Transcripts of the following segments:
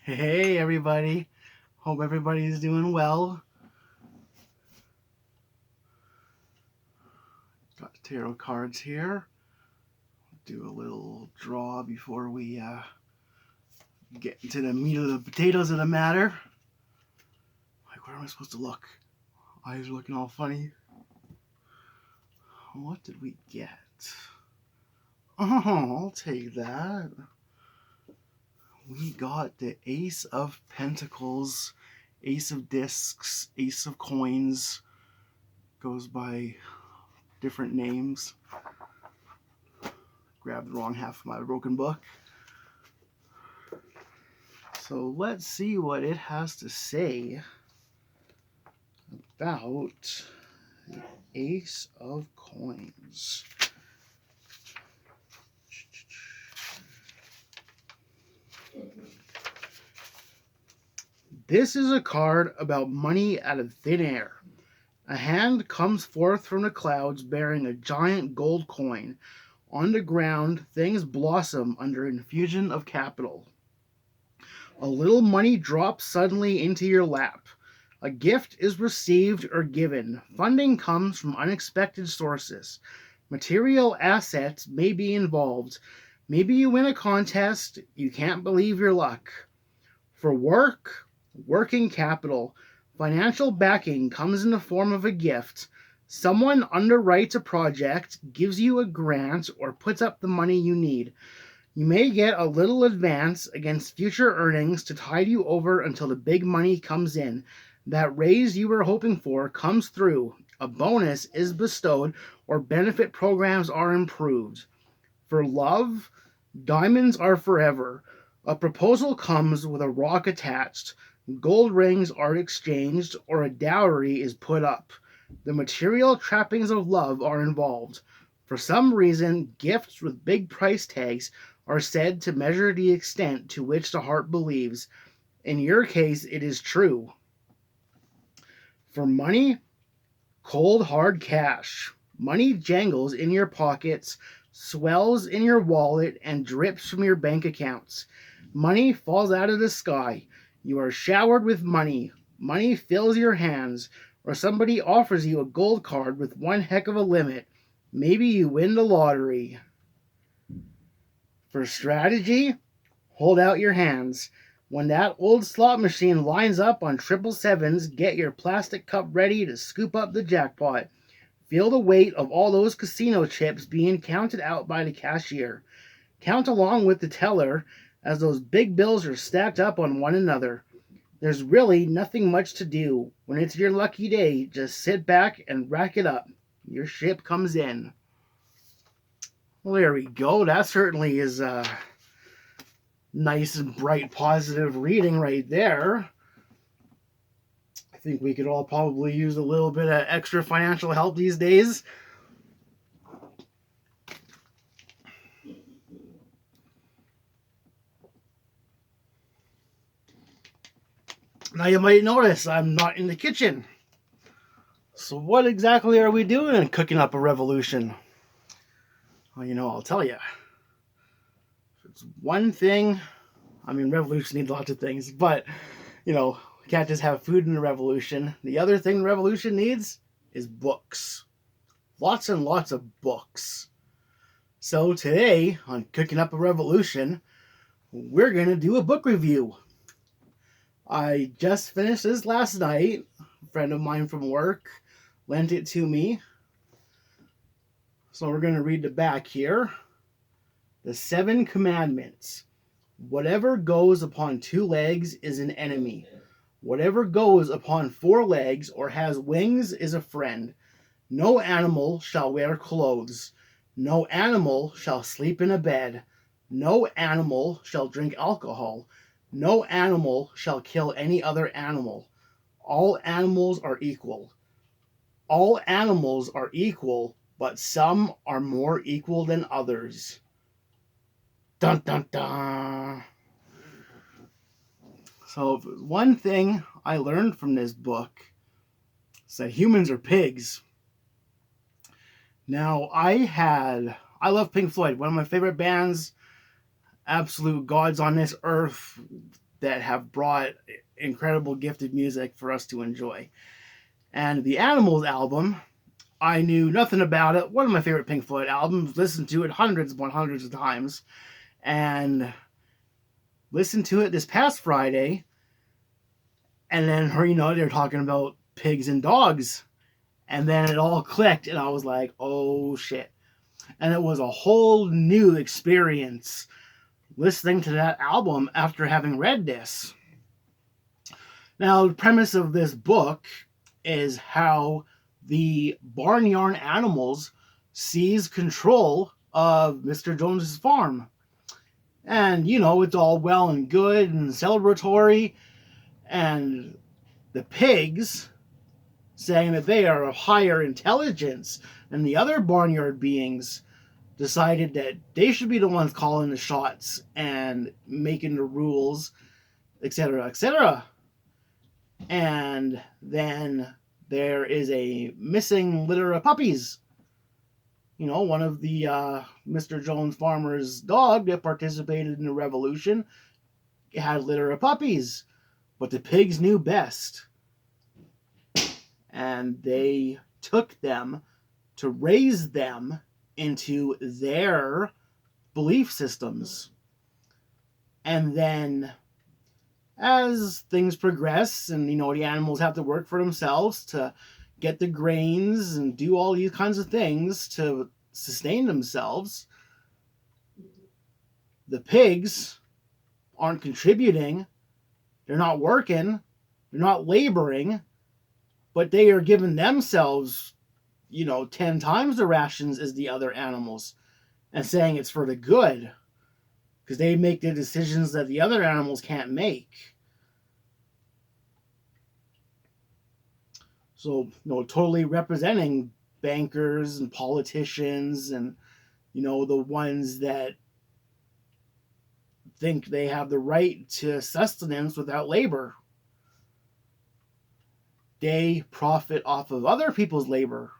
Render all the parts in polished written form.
Hey everybody, hope everybody's doing well. Got the tarot cards here. Do a little draw before we get into the meat of the potatoes of the matter. Like, where am I supposed to look? Eyes are looking all funny. What did we get? Oh, I'll take that. We got the Ace of Pentacles, Ace of Discs, Ace of Coins. Goes by different names. Grabbed the wrong half of my broken book. So let's see what it has to say about the Ace of Coins. This is a card about money out of thin air. A hand comes forth from the clouds bearing a giant gold coin. On the ground, things blossom under infusion of capital. A little money drops suddenly into your lap. A gift is received or given. Funding comes from unexpected sources. Material assets may be involved. Maybe you win a contest. You can't believe your luck. For work, working capital, financial backing comes in the form of a gift. Someone underwrites a project, gives you a grant, or puts up the money you need. You may get a little advance against future earnings to tide you over until the big money comes in. That raise you were hoping for comes through. A bonus is bestowed, or benefit programs are improved. For love, diamonds are forever. A proposal comes with a rock attached. Gold rings are exchanged, or a dowry is put up. The material trappings of love are involved. For some reason, gifts with big price tags are said to measure the extent to which the heart believes. In your case, it is true. For money, cold hard cash. Money jangles in your pockets, swells in your wallet, and drips from your bank accounts. Money falls out of the sky. You are showered with money. Money fills your hands, or somebody offers you a gold card with one heck of a limit. Maybe you win the lottery. For strategy, hold out your hands. When that old slot machine lines up on 777s, get your plastic cup ready to scoop up the jackpot. Feel the weight of all those casino chips being counted out by the cashier. Count along with the teller as those big bills are stacked up on one another. There's really nothing much to do. When it's your lucky day, just sit back and rack it up. Your ship comes in. Well, there we go. That certainly is nice and bright, positive reading right there. I think we could all probably use a little bit of extra financial help these days. Now you might notice I'm not in the kitchen. So what exactly are we doing in Cooking Up a Revolution? Well, I'll tell you. If it's one thing, revolution needs lots of things, but, we can't just have food in a revolution. The other thing the revolution needs is books. Lots and lots of books. So today, on Cooking Up a Revolution, we're going to do a book review. I just finished this last night. A friend of mine from work lent it to me. So we're going to read the back here. The 7 Commandments. Whatever goes upon 2 legs is an enemy. Whatever goes upon 4 legs or has wings is a friend. No animal shall wear clothes. No animal shall sleep in a bed. No animal shall drink alcohol. No animal shall kill any other animal. All animals are equal. All animals are equal, but some are more equal than others. Dun dun dun. So one thing I learned from this book is that humans are pigs. Now, I love Pink Floyd, one of my favorite bands, absolute gods on this earth. that have brought incredible gifted music for us to enjoy. And the Animals album, I knew nothing about it. One of my favorite Pink Floyd albums, listened to it hundreds upon hundreds of times, and listened to it this past Friday, and then they're talking about pigs and dogs, and then it all clicked, and I was like, oh shit. And it was a whole new experience listening to that album after having read this. Now, the premise of this book is how the barnyard animals seize control of Mr. Jones's farm. And, it's all well and good and celebratory. And the pigs saying that they are of higher intelligence than the other barnyard beings decided that they should be the ones calling the shots and making the rules, etc., etc. And then there is a missing litter of puppies. One of the Mr. Jones farmer's dog that participated in the revolution had a litter of puppies, but the pigs knew best, and they took them to raise them into their belief systems. And then as things progress and the animals have to work for themselves to get the grains and do all these kinds of things to sustain themselves, the pigs aren't contributing, they're not working, they're not laboring, but they are giving themselves 10 times the rations as the other animals, and saying it's for the good, because they make the decisions that the other animals can't make. So, totally representing bankers and politicians and, the ones that think they have the right to sustenance without labor. They profit off of other people's labor.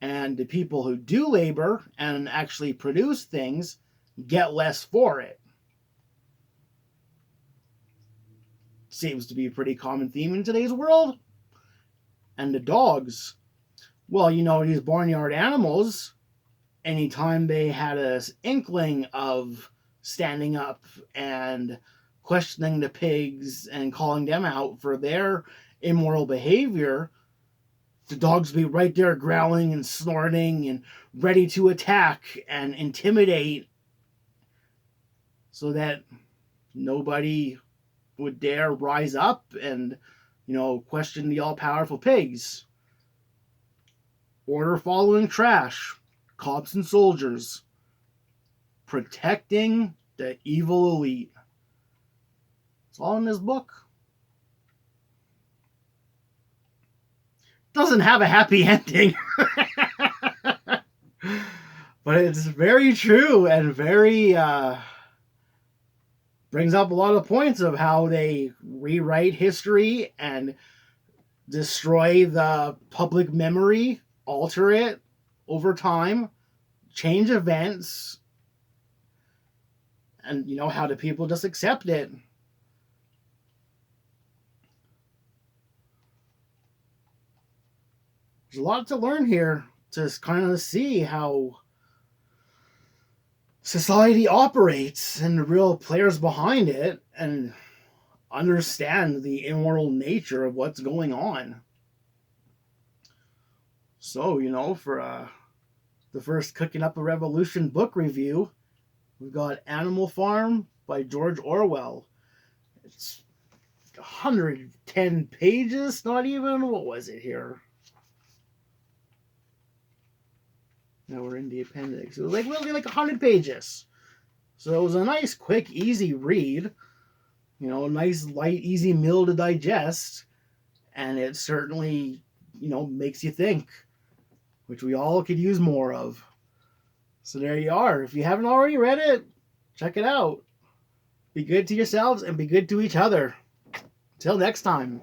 And the people who do labor and actually produce things get less for it. Seems to be a pretty common theme in today's world. And the dogs, well, these barnyard animals, anytime they had an inkling of standing up and questioning the pigs and calling them out for their immoral behavior, the dogs would be right there growling and snorting and ready to attack and intimidate, so that nobody would dare rise up and, question the all-powerful pigs. Order following trash, cops and soldiers, protecting the evil elite. It's all in this book. Doesn't have a happy ending. But it's very true and very brings up a lot of points of how they rewrite history and destroy the public memory, alter it over time, change events, and how do people just accept it. There's a lot to learn here to kind of see how society operates and the real players behind it, and understand the immoral nature of what's going on. So, for the first Cooking Up a Revolution book review, we've got Animal Farm by George Orwell. It's 110 pages, not even, what was it here? Now we're in the appendix. It was really 100 pages. So it was a nice, quick, easy read. A nice, light, easy meal to digest. And it certainly, makes you think, which we all could use more of. So there you are. If you haven't already read it, check it out. Be good to yourselves and be good to each other. Till next time.